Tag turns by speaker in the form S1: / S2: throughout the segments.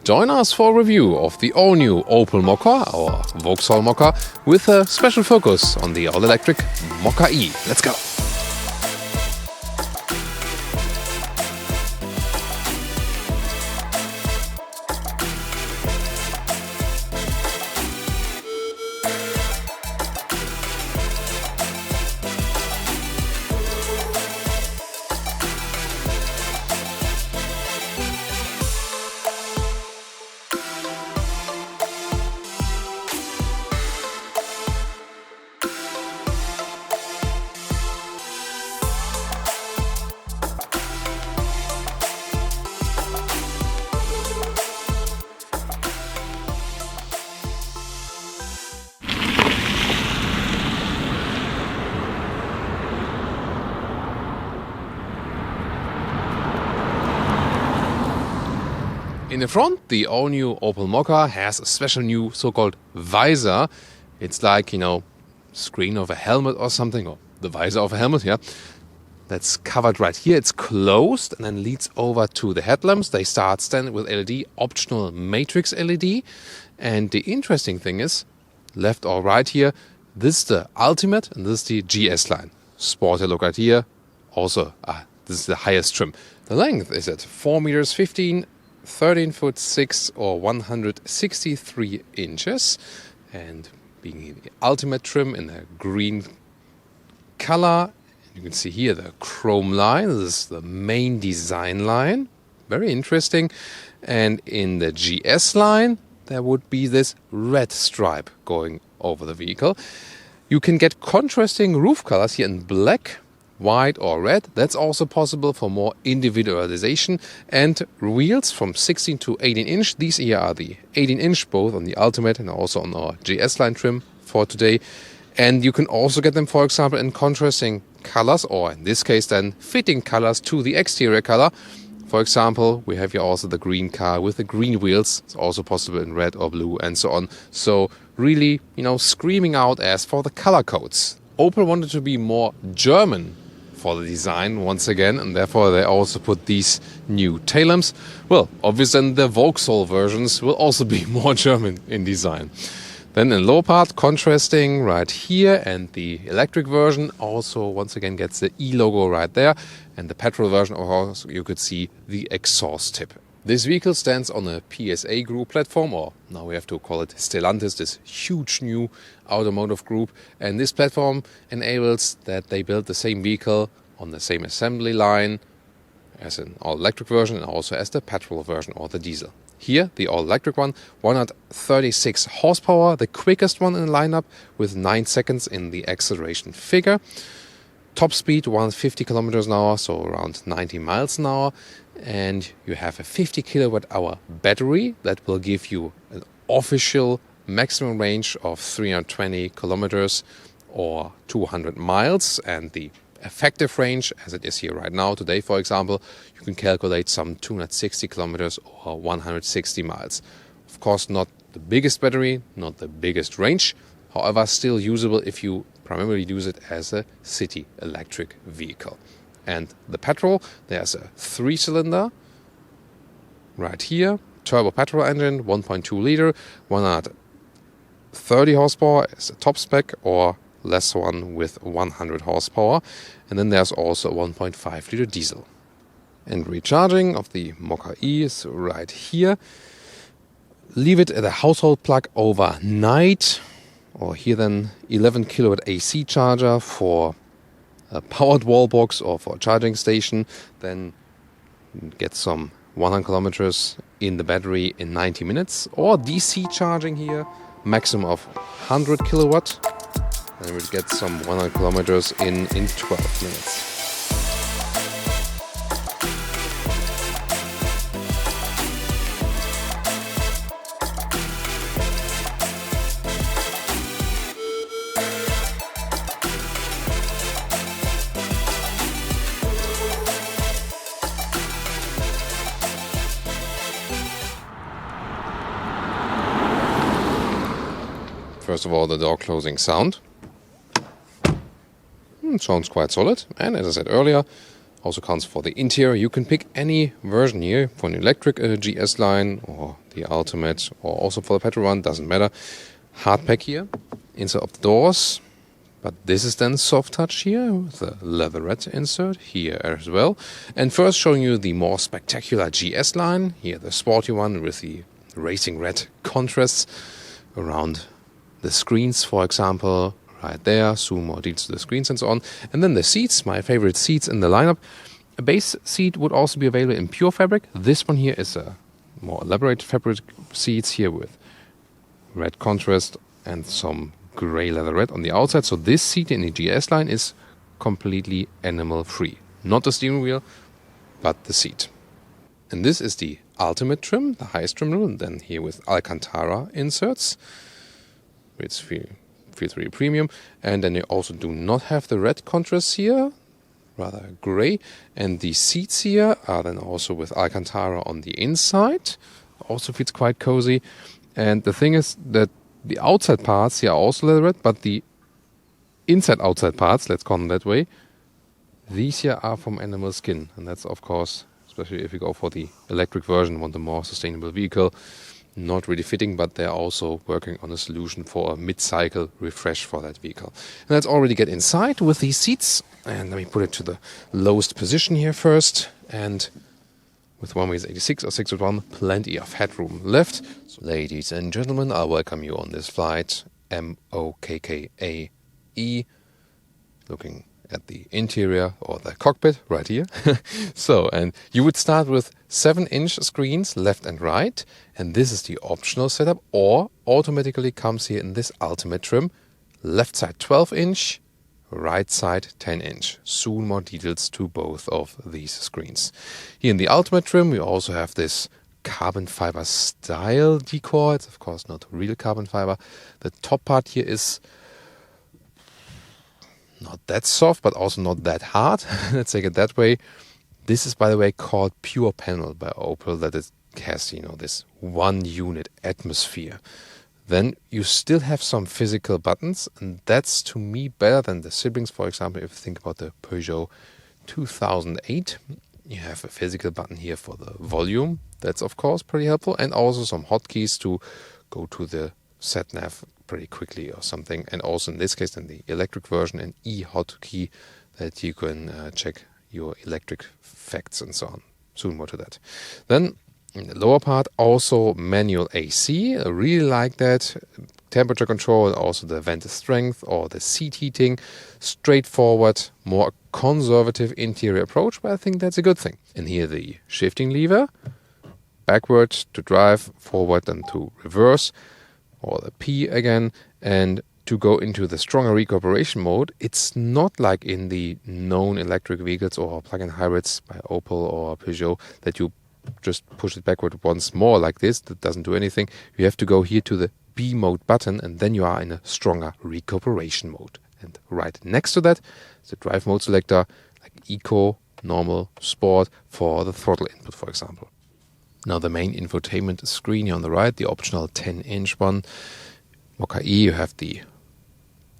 S1: Join us for a review of the all-new Opel Mokka, our Vauxhall Mokka, with a special focus on the all-electric Mokka-e. Let's go! In the front, the all-new Opel Mokka has a special new so-called visor. It's like, screen of a helmet or something, or the visor of a helmet, yeah. That's covered right here. It's closed and then leads over to the headlamps. They start standard with LED, optional matrix LED. And the interesting thing is, left or right here, this is the Ultimate and this is the GS line. Sporty look right here. Also, this is the highest trim. The length is at 4 meters 15, 13 foot 6 or 163 inches, and being the ultimate trim in the green color. You can see here the chrome line. This is the main design line, very interesting. And in the GS line there would be this red stripe going over the vehicle. You can get contrasting roof colors here in black, white or red. That's also possible for more individualization. And wheels from 16 to 18 inch. These here are the 18 inch, both on the Ultimate and also on our GS line trim for today. And you can also get them, for example, in contrasting colors, or in this case then fitting colors to the exterior color. For example, we have here also the green car with the green wheels. It's also possible in red or blue and so on. So really, screaming out as for the color codes. Opel wanted to be more German for the design once again, and therefore they also put these new tail lamps. Well, obviously the Vauxhall versions will also be more German in design. Then in lower part, contrasting right here, and the electric version also once again gets the E logo right there, and the petrol version also you could see the exhaust tip. This vehicle stands on a PSA group platform, or now we have to call it Stellantis, this huge new automotive group. And this platform enables that they build the same vehicle on the same assembly line as an all-electric version and also as the petrol version or the diesel. Here, the all-electric one, 136 horsepower, the quickest one in the lineup with 9 seconds in the acceleration figure. Top speed 150 kilometers an hour, so around 90 miles an hour. And you have a 50 kilowatt hour battery that will give you an official maximum range of 320 kilometers or 200 miles. And the effective range, as it is here right now, today for example, you can calculate some 260 kilometers or 160 miles. Of course, not the biggest battery, not the biggest range, however, still usable if you primarily use it as a city electric vehicle. And the petrol, there's a 3-cylinder right here, turbo petrol engine, 1.2 liter, 130 horsepower is a top spec, or less one with 100 horsepower. And then there's also a 1.5 liter diesel. And recharging of the Mokka-e is right here. Leave it at a household plug overnight, or here then 11 kilowatt AC charger for a powered wall box or for a charging station. Then get some 100 kilometers in the battery in 90 minutes, or DC charging here, maximum of 100 kilowatt, and we'll get some 100 kilometers in 12 minutes. First of all, the door closing sound. It sounds quite solid. And as I said earlier, Also counts for the interior. You can pick any version here for an electric GS line or the Ultimate, or also for the petrol one, doesn't matter. Hard pack here, inside of the doors. But this is then soft touch here with the leatherette insert here as well. And first showing you the more spectacular GS line. Here the sporty one with the racing red contrasts around the screens, for example, right there. Soon more details to the screens and so on. And then the seats, my favorite seats in the lineup. A base seat would also be available in pure fabric. This one here is a more elaborate fabric seats here with red contrast and some grey leatherette on the outside. So this seat in the GS line is completely animal free. Not the steering wheel, but the seat. And this is the Ultimate trim, the highest trim level. And then here with Alcantara inserts, which feels really premium. And then you also do not have the red contrast here, rather grey. And the seats here are then also with Alcantara on the inside. Also feels quite cozy. And the thing is that the outside parts here are also leatherette, but the inside-outside parts, let's call them that way, these here are from animal skin. And that's, of course, especially if you go for the electric version, want a more sustainable vehicle, not really fitting, but they're also working on a solution for a mid-cycle refresh for that vehicle. And let's already get inside with these seats. And let me put it to the lowest position here first. And with one wheel 86 or 601, plenty of headroom left. So, ladies and gentlemen, I welcome you on this flight, Mokka-e, looking at the interior or the cockpit right here. So, and you would start with 7-inch screens left and right, and this is the optional setup, or automatically comes here in this Ultimate trim, left side 12-inch, right side 10-inch. Soon more details to both of these screens. Here in the Ultimate trim we also have this carbon fiber style decor. It's of course not real carbon fiber. The top part here is not that soft, but also not that hard. Let's take it that way. This is, by the way, called Pure Panel by Opel, that it has, this one unit atmosphere. Then you still have some physical buttons, and that's to me better than the siblings. For example, if you think about the Peugeot 2008, you have a physical button here for the volume. That's of course pretty helpful, and also some hotkeys to go to the sat nav pretty quickly or something. And also in this case, in the electric version, an e-hotkey that you can check your electric facts and so on. Soon more to that. Then in the lower part, also manual AC. I really like that. Temperature control, also the vent strength or the seat heating. Straightforward, more conservative interior approach, but I think that's a good thing. And here the shifting lever, backward to drive, forward and to reverse, or the P again, and to go into the stronger recuperation mode. It's not like in the known electric vehicles or plug-in hybrids by Opel or Peugeot that you just push it backward once more like this. That doesn't do anything. You have to go here to the B mode button, and then you are in a stronger recuperation mode. And right next to that is the drive mode selector, like Eco, Normal, Sport, for the throttle input, for example. Now the main infotainment screen here on the right, the optional 10-inch one. Mokka-e, you have the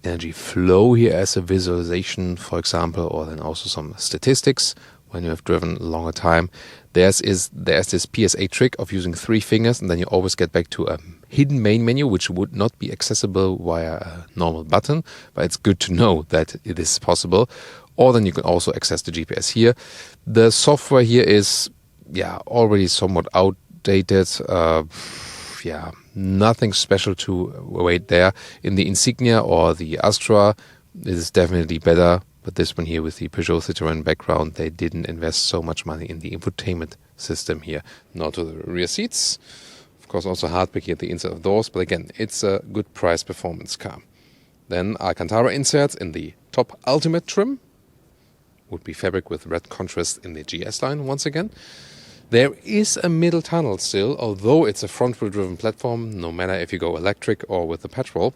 S1: energy flow here as a visualization, for example, or then also some statistics when you have driven a longer time. There's this PSA trick of using 3 fingers, and then you always get back to a hidden main menu, which would not be accessible via a normal button, but it's good to know that it is possible. Or then you can also access the GPS here. The software here is already somewhat outdated. Nothing special to await there. In the Insignia or the Astra, it is definitely better. But this one here with the Peugeot Citroën background, they didn't invest so much money in the infotainment system here. Now to the rear seats. Of course, also hardback here at the inside of doors. But again, it's a good price performance car. Then Alcantara inserts in the top Ultimate trim. Would be fabric with red contrast in the GS line once again. There is a middle tunnel still, although it's a front-wheel driven platform, no matter if you go electric or with the petrol,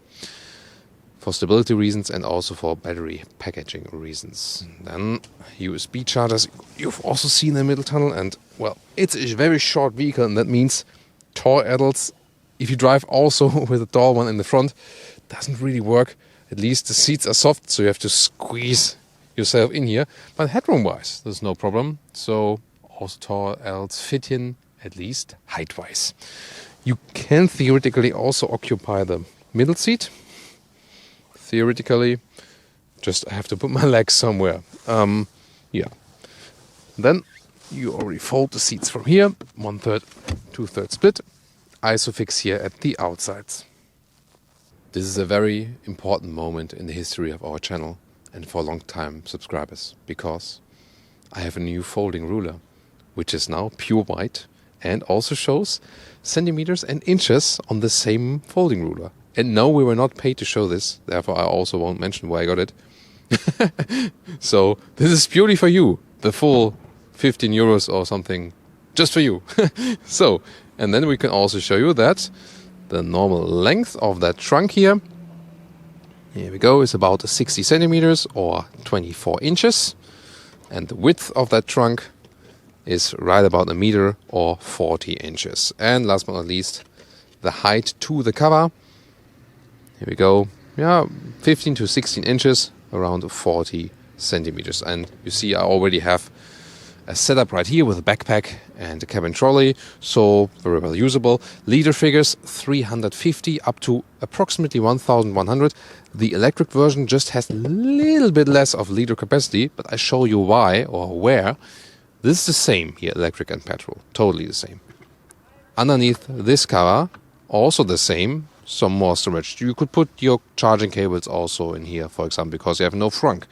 S1: for stability reasons and also for battery packaging reasons. Then USB chargers, you've also seen the middle tunnel, and well, it's a very short vehicle, and that means tall adults, if you drive also with a tall one in the front, doesn't really work. At least the seats are soft, so you have to squeeze yourself in here. But headroom-wise, there's no problem. So also tall else fit in, at least height-wise. You can theoretically also occupy the middle seat. Theoretically, just I have to put my legs somewhere. Yeah. Then you already fold the seats from here, 1/3, 2/3 split. Isofix here at the outsides. This is a very important moment in the history of our channel and for long-time subscribers, because I have a new folding ruler, which is now pure white and also shows centimeters and inches on the same folding ruler. And no, we were not paid to show this, therefore I also won't mention where I got it. So this is purely for you, the full 15 euros or something, just for you. So, and then we can also show you that the normal length of that trunk here we go, is about 60 centimeters or 24 inches. And the width of that trunk is right about a meter or 40 inches. And last but not least, the height to the cover. Here we go. Yeah, 15 to 16 inches, around 40 centimeters. And you see I already have a setup right here with a backpack and a cabin trolley, so very well usable. Liter figures 350 up to approximately 1100. The electric version just has a little bit less of liter capacity, but I show you why or where. This is the same here, electric and petrol, totally the same. Underneath this cover, also the same, some more storage. You could put your charging cables also in here, for example, because you have no trunk.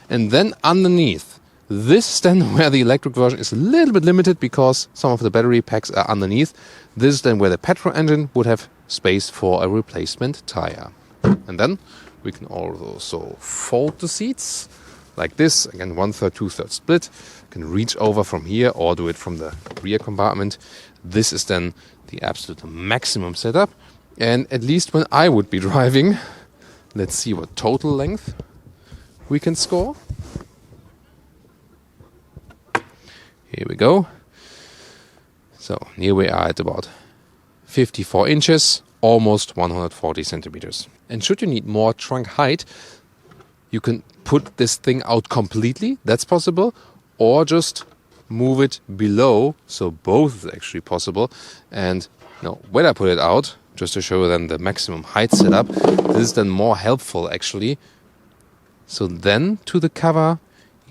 S1: And then underneath, this is then where the electric version is a little bit limited, because some of the battery packs are underneath. This is then where the petrol engine would have space for a replacement tire. And then we can also fold the seats like this. Again, 1/3, 2/3 split. You can reach over from here or do it from the rear compartment. This is then the absolute maximum setup. And at least when I would be driving, let's see what total length we can score. Here we go. So here we are at about 54 inches, almost 140 centimeters. And should you need more trunk height, you can put this thing out completely, that's possible, or just move it below, so both is actually possible. And when I put it out, just to show you then the maximum height setup, this is then more helpful actually. So then to the cover,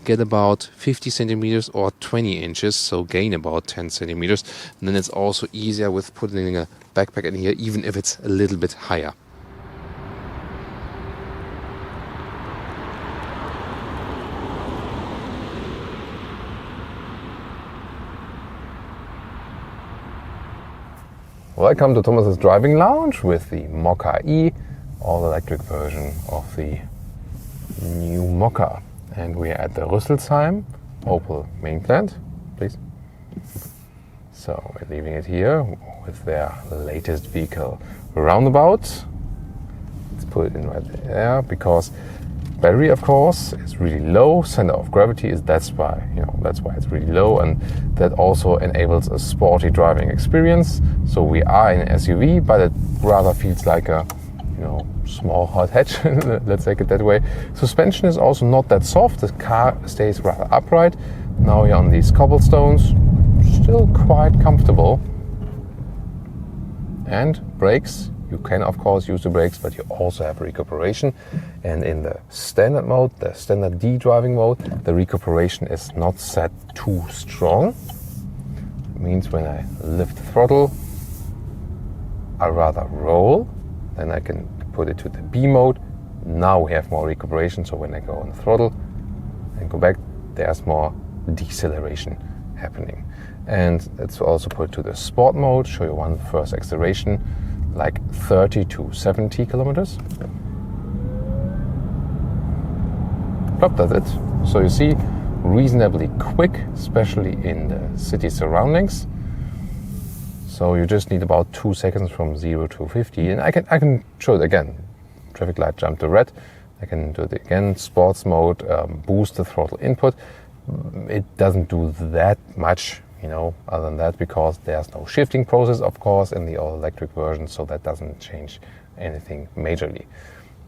S1: get about 50 centimeters or 20 inches, so gain about 10 centimeters. And then it's also easier with putting a backpack in here, even if it's a little bit higher. Welcome to Thomas's Driving Lounge with the Mokka-e, all-electric version of the new Mokka. And we're at the Rüsselsheim Opel main plant, please. So we're leaving it here with their latest vehicle roundabout. Let's put it in right there, because battery, of course, is really low. Center of gravity is that's why it's really low, and that also enables a sporty driving experience. So we are in an SUV, but it rather feels like a small hot hatch, let's take it that way. Suspension is also not that soft. The car stays rather upright. Now you're on these cobblestones, still quite comfortable. And brakes, you can of course use the brakes, but you also have recuperation. And in the standard mode, the standard D driving mode, the recuperation is not set too strong. It means when I lift the throttle, I rather roll. Then I can put it to the B mode. Now we have more recuperation, so when I go on the throttle and go back, there's more deceleration happening. And let's also put it to the sport mode, show you one first acceleration, like 30 to 70 kilometers. Plop, that's it. So you see, reasonably quick, especially in the city surroundings. So you just need about 2 seconds from 0 to 50. And I can show it again. Traffic light jump to red. I can do it again. Sports mode, boost the throttle input. It doesn't do that much, other than that, because there's no shifting process, of course, in the all-electric version. So that doesn't change anything majorly.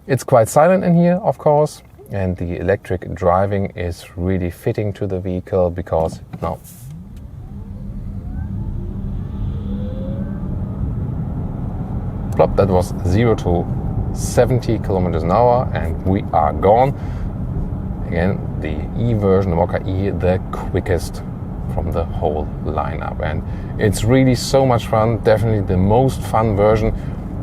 S1: It's quite silent in here, of course. and the electric driving is really fitting to the vehicle because now plop, that was 0 to 70 kilometers an hour and we are gone. Again, the E version, the Mokka-e, the quickest from the whole lineup, and it's really so much fun. Definitely the most fun version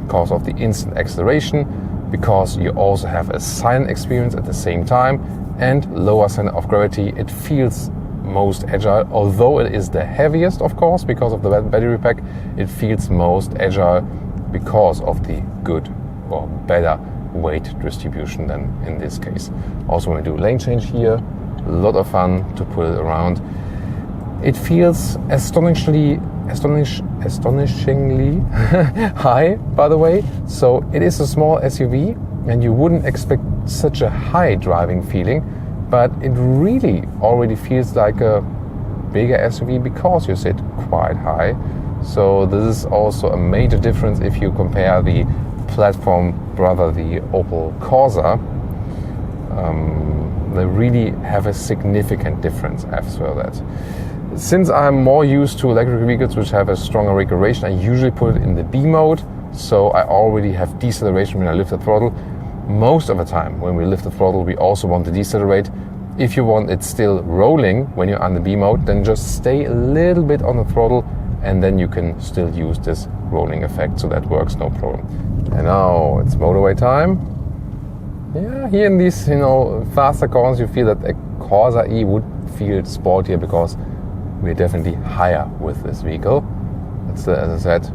S1: because of the instant acceleration, because you also have a silent experience at the same time and lower center of gravity. It feels most agile, although it is the heaviest, of course, because of the battery pack. It feels most agile because of the good or better weight distribution than in this case. Also, when we do lane change here, a lot of fun to pull it around. It feels astonishingly high, by the way. So it is a small SUV and you wouldn't expect such a high driving feeling, but it really already feels like a bigger SUV because you sit quite high. So this is also a major difference if you compare the platform brother, the Opel Corsa. They really have a significant difference after that. Since I'm more used to electric vehicles which have a stronger regulation, I usually put it in the B mode, so I already have deceleration when I lift the throttle. Most of the time when we lift the throttle, we also want to decelerate. If you want it still rolling when you're on the B mode, then just stay a little bit on the throttle and then you can still use this rolling effect, so that works no problem. And now it's motorway time. Yeah, here in these faster corners you feel that a Corsa E would feel sportier because we're definitely higher with this vehicle. It's as I said,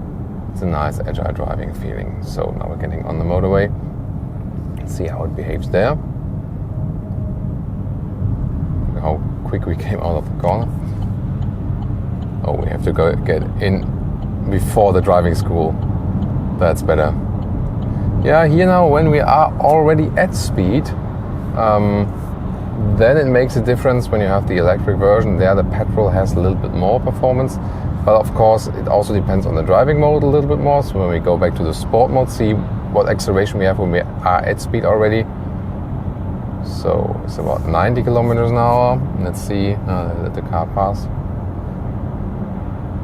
S1: it's a nice agile driving feeling. So now we're getting on the motorway. Let's see how it behaves there. How quick we came out of the corner. Oh, we have to get in before the driving school. That's better. Yeah, here now when we are already at speed, then it makes a difference when you have the electric version. There the petrol has a little bit more performance, but of course it also depends on the driving mode a little bit more. So when we go back to the sport mode, see what acceleration we have when we are at speed already. So it's about 90 kilometers an hour. Let's see, let the car pass.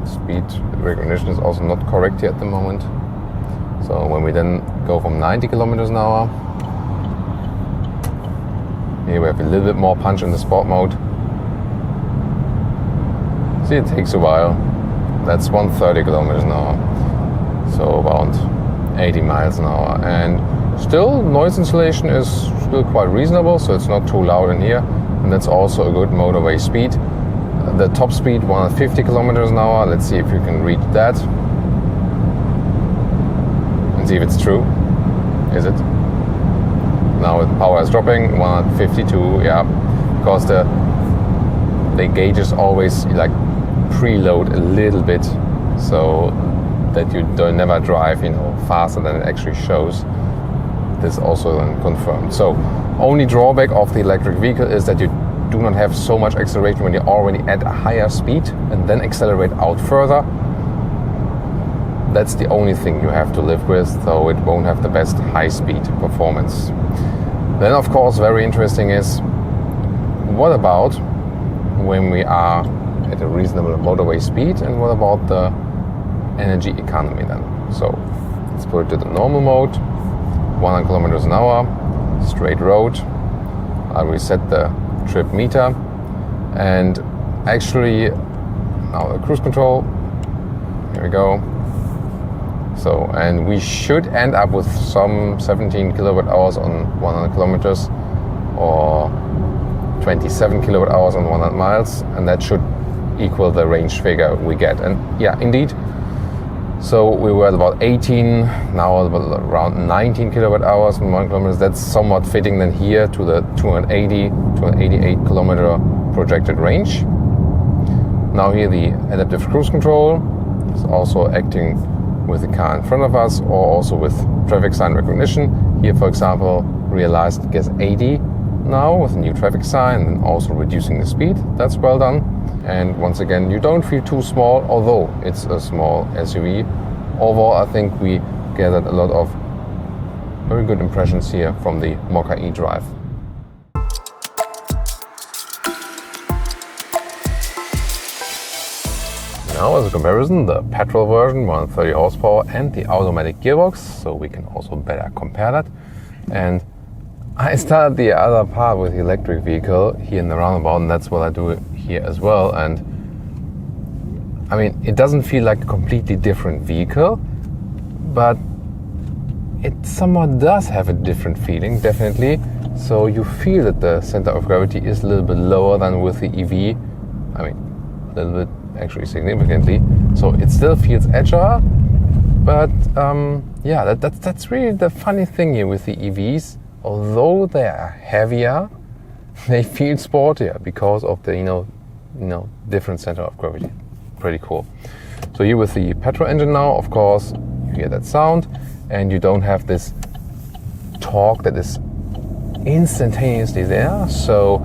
S1: Speed recognition is also not correct here at the moment. So when we then go from 90 kilometers an hour, here we have a little bit more punch in the sport mode. See, it takes a while. That's 130 kilometers an hour. So about 80 miles an hour. And still, noise insulation is still quite reasonable, so it's not too loud in here. And that's also a good motorway speed. The top speed, 150 kilometers an hour. Let's see if you can read that. And see if it's true. Is it? Now the power is dropping, 152, yeah. Because the gauges always like preload a little bit so that you don't never drive faster than it actually shows. This also then confirmed. So only drawback of the electric vehicle is that you do not have so much acceleration when you're already at a higher speed and then accelerate out further. That's the only thing you have to live with, so it won't have the best high-speed performance. Then of course very interesting is, what about when we are at a reasonable motorway speed, and what about the energy economy then? So let's put it to the normal mode, 100 kilometers an hour, straight road. I'll reset the trip meter, and actually now the cruise control, here we go. So, and we should end up with some 17 kilowatt hours on 100 kilometers or 27 kilowatt hours on 100 miles, and that should equal the range figure we get. And yeah, indeed. So we were at about 18, now about around 19 kilowatt hours on 1 kilometer. That's somewhat fitting then here to the 288 kilometer projected range. Now here the adaptive cruise control is also acting with the car in front of us, or also with traffic sign recognition. Here, for example, realized it gets 80 now with a new traffic sign, and also reducing the speed. That's well done. And once again, you don't feel too small, although it's a small SUV. Overall, I think we gathered a lot of very good impressions here from the Mokka-e drive. Now, as a comparison, the petrol version, 130 horsepower, and the automatic gearbox, so we can also better compare that. And I started the other part with the electric vehicle here in the roundabout, and that's what I do here as well. And I mean, it doesn't feel like a completely different vehicle, but it somewhat does have a different feeling, definitely. So you feel that the center of gravity is a little bit lower than with the EV. I mean, a little bit, actually significantly. So it still feels agile, but yeah, that's really the funny thing here with the EVs. Although they are heavier, they feel sportier because of the you know different center of gravity. Pretty cool. So here with the petrol engine now, of course, you hear that sound, and you don't have this torque that is instantaneously there. So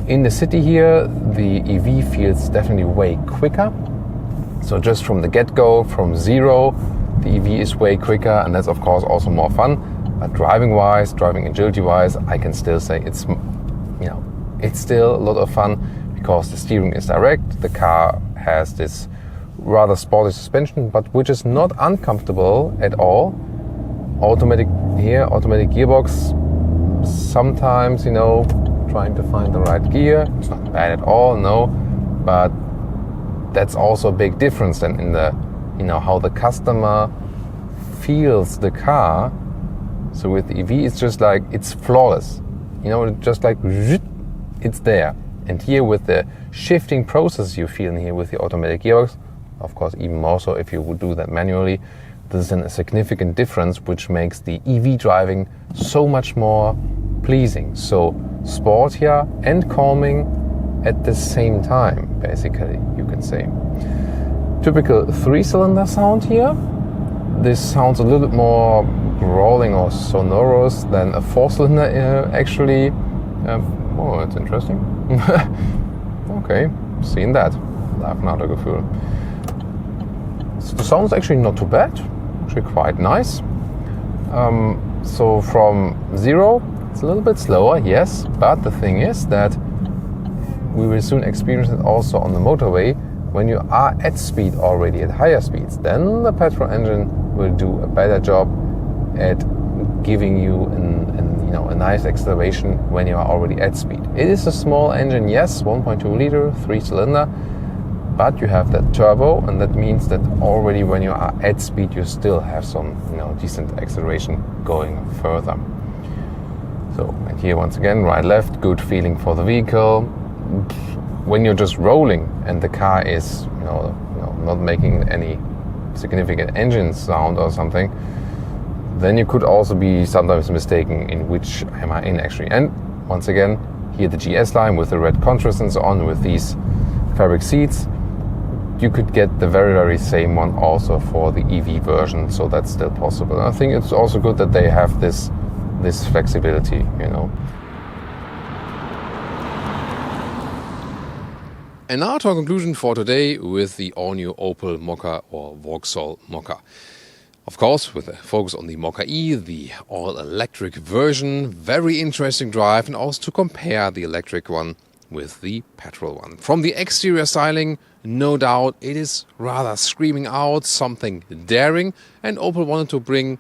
S1: in the city here, the EV feels definitely way quicker. So just from the get-go, from zero, the EV is way quicker, and that's of course also more fun. But driving-wise, driving agility-wise, I can still say it's still a lot of fun because the steering is direct. The car has this rather sporty suspension, but which is not uncomfortable at all. Automatic gearbox. Sometimes, trying to find the right gear. It's not bad at all, no. But that's also a big difference then in the, how the customer feels the car. So with the EV, it's just like, it's flawless. Just like, it's there. And here with the shifting process you feel in here with the automatic gearbox, of course, even more so if you would do that manually, this is a significant difference which makes the EV driving so much more pleasing. So sportier and calming at the same time, basically, you can say. Typical 3-cylinder sound here. This sounds a little bit more growling or sonorous than a 4-cylinder actually. Oh, that's interesting. Okay, seen that. Live in Autogefühl. So the sound is actually not too bad. Actually quite nice. So from zero, it's a little bit slower, yes. But the thing is that we will soon experience it also on the motorway. When you are at speed already, at higher speeds, then the petrol engine will do a better job at giving you a nice acceleration when you are already at speed. It is a small engine, yes, 1.2 liter, 3-cylinder, but you have that turbo, and that means that already when you are at speed, you still have some decent acceleration going further. So, and here once again, right, left, good feeling for the vehicle. When you're just rolling and the car is not making any significant engine sound or something, then you could also be sometimes mistaken in which am I in actually. And once again, here the GS line with the red contrast and so on, with these fabric seats, you could get the very, very same one also for the EV version, so that's still possible. And I think it's also good that they have this flexibility, And now to our conclusion for today with the all-new Opel Mokka or Vauxhall Mokka. Of course, with a focus on the Mokka-e, the all-electric version, very interesting drive, and also to compare the electric one with the petrol one. From the exterior styling, no doubt it is rather screaming out something daring, and Opel wanted to bring,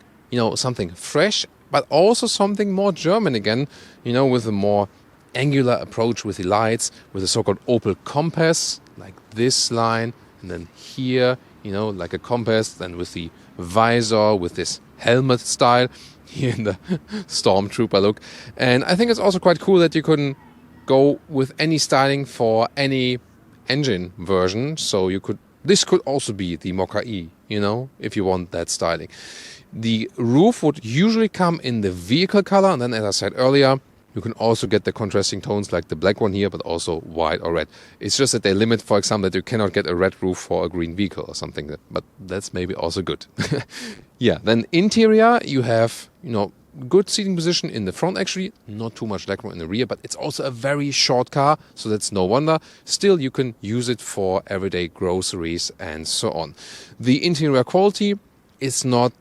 S1: something fresh, but also something more German again, with a more angular approach with the lights, with the so-called Opel Compass, like this line, and then here, like a compass, then with the visor, with this helmet style, here in the Stormtrooper look. And I think it's also quite cool that you couldn't go with any styling for any engine version, so this could also be the Mokka-e, if you want that styling. The roof would usually come in the vehicle color, and then, as I said earlier, you can also get the contrasting tones like the black one here, but also white or red. It's just that they limit, for example, that you cannot get a red roof for a green vehicle or something, but that's maybe also good. Yeah, then interior, you have, good seating position in the front actually, not too much legroom in the rear, but it's also a very short car, so that's no wonder. Still, you can use it for everyday groceries and so on. The interior quality is not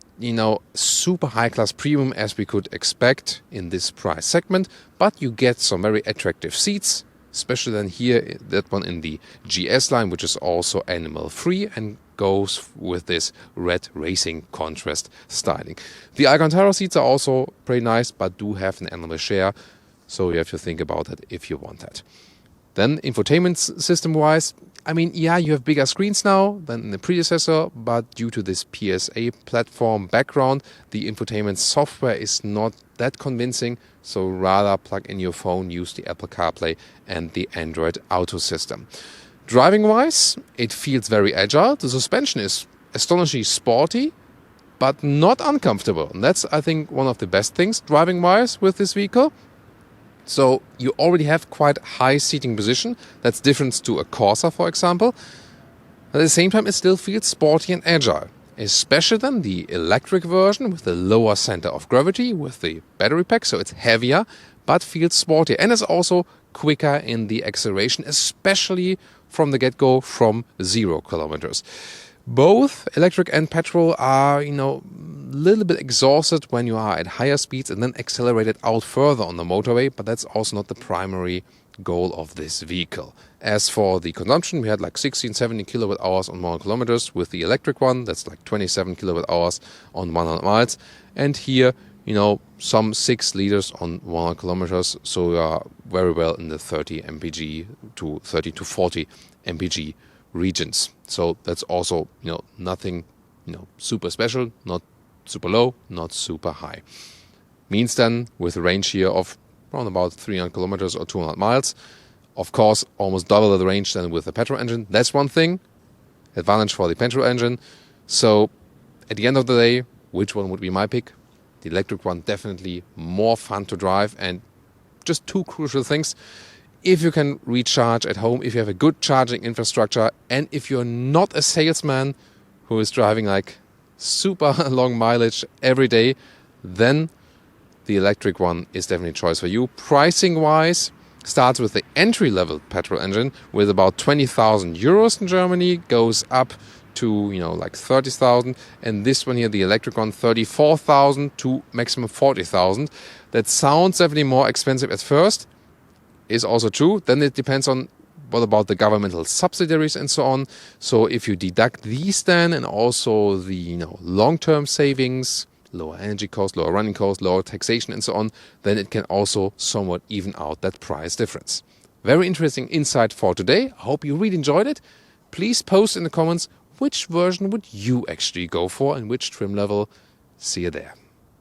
S1: super high-class premium as we could expect in this price segment, but you get some very attractive seats, especially then here, that one in the GS line, which is also animal-free and goes with this red racing contrast styling. The Alcantara seats are also pretty nice, but do have an animal share, so you have to think about that if you want that. Then infotainment system-wise, I mean, yeah, you have bigger screens now than in the predecessor, but due to this PSA platform background, the infotainment software is not that convincing, so rather plug in your phone, use the Apple CarPlay and the Android Auto system. Driving-wise, it feels very agile. The suspension is astonishingly sporty, but not uncomfortable. And that's, I think, one of the best things driving-wise with this vehicle. So you already have quite high seating position. That's different to a Corsa, for example. At the same time, it still feels sporty and agile. Especially then the electric version with the lower center of gravity with the battery pack. So it's heavier, but feels sporty. And it's also quicker in the acceleration, especially from the get-go from 0 kilometers. Both electric and petrol are, a little bit exhausted when you are at higher speeds and then accelerated out further on the motorway, but that's also not the primary goal of this vehicle. As for the consumption, we had like 16, 17 kilowatt hours on 100 kilometers. With the electric one, that's like 27 kilowatt hours on 100 miles. And here, some 6 liters on 100 kilometers, so we are very well in the 30 mpg to 30 to 40 mpg regions. So that's also, nothing, super special, not super low, not super high. Means then with a range here of around about 300 kilometers or 200 miles, of course, almost double the range than with the petrol engine. That's one thing, advantage for the petrol engine. So at the end of the day, which one would be my pick? The electric one, definitely more fun to drive. And just 2 crucial things. If you can recharge at home, if you have a good charging infrastructure, and if you're not a salesman who is driving like super long mileage every day, then the electric one is definitely a choice for you. Pricing wise, starts with the entry-level petrol engine with about 20,000 euros in Germany, goes up to like 30,000, and this one here, the electric one, 34,000 to maximum 40,000. That sounds definitely more expensive at first, is also true. Then it depends on what about the governmental subsidiaries and so on. So if you deduct these then, and also the long-term savings, lower energy cost, lower running cost, lower taxation and so on, then it can also somewhat even out that price difference. Very interesting insight for today. I hope you really enjoyed it. Please post in the comments which version would you actually go for and which trim level. See you there.